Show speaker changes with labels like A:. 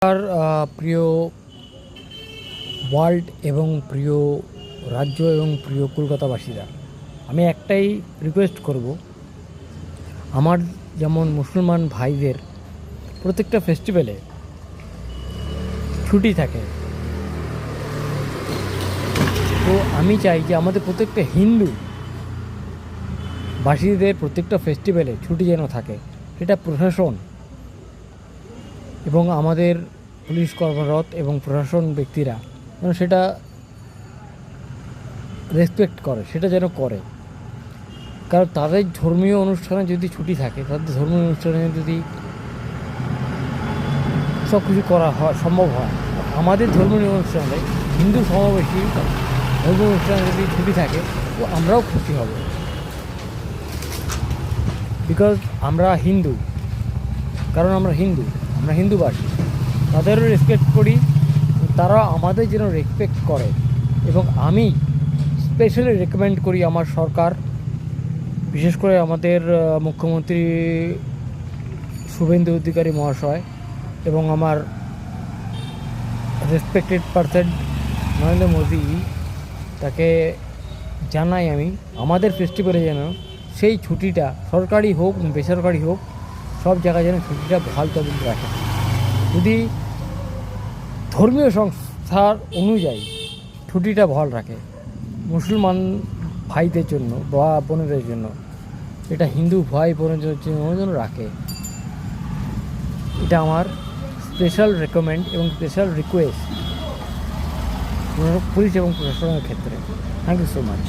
A: আর প্রিয় ওয়ার্ল্ড এবং প্রিয় রাজ্য এবং প্রিয় কলকাতাবাসীরা, আমি একটাই রিকোয়েস্ট করব। আমার যেমন মুসলমান ভাইদের প্রত্যেকটা ফেস্টিভ্যালে ছুটি থাকে, তো আমি চাই যে আমাদের প্রত্যেকটা হিন্দু বাসীদের প্রত্যেকটা ফেস্টিভ্যালে ছুটি যেন থাকে। সেটা প্রশাসন এবং আমাদের পুলিশ কর্মরত এবং প্রশাসন ব্যক্তিরা যেন সেটা রেসপেক্ট করে, সেটা যেন করে। কারণ তাদের ধর্মীয় অনুষ্ঠানে যদি ছুটি থাকে, তাদের ধর্মীয় অনুষ্ঠানে যদি সব কিছু করা হয়, সম্ভব হয়, আমাদের ধর্মীয় অনুষ্ঠানে, হিন্দু সমাবেশী ধর্মীয় অনুষ্ঠানে যদি ছুটি থাকে, তো আমরাও খুশি হব। বিকজ আমরা হিন্দু, কারণ আমরা হিন্দুবাসী, তাদেরও রেসপেক্ট করি, তারা আমাদের যেন রেসপেক্ট করে। এবং আমি স্পেশালি রেকমেন্ড করি আমার সরকার, বিশেষ করে আমাদের মুখ্যমন্ত্রী শুভেন্দু অধিকারী মহাশয় এবং আমার রেসপেক্টেড পারসন নরেন্দ্র মোদী, তাকে জানাই আমি আমাদের ফেস্টিভ্যালে যেন সেই ছুটিটা, সরকারি হোক বেসরকারি হোক, সব জায়গায় যেন ছুটিটা বহাল তবিল রাখে। যদি ধর্মীয় সংস্থার অনুযায়ী ছুটিটা বহাল রাখে মুসলমান ভাইদের জন্য বা বোনেদের জন্য, এটা হিন্দু ভাই বোনেদের জন্য যেন রাখে। এটা আমার স্পেশাল রেকমেন্ড এবং স্পেশাল রিকোয়েস্ট পুলিশ এবং প্রশাসনের ক্ষেত্রে। Thank you so much.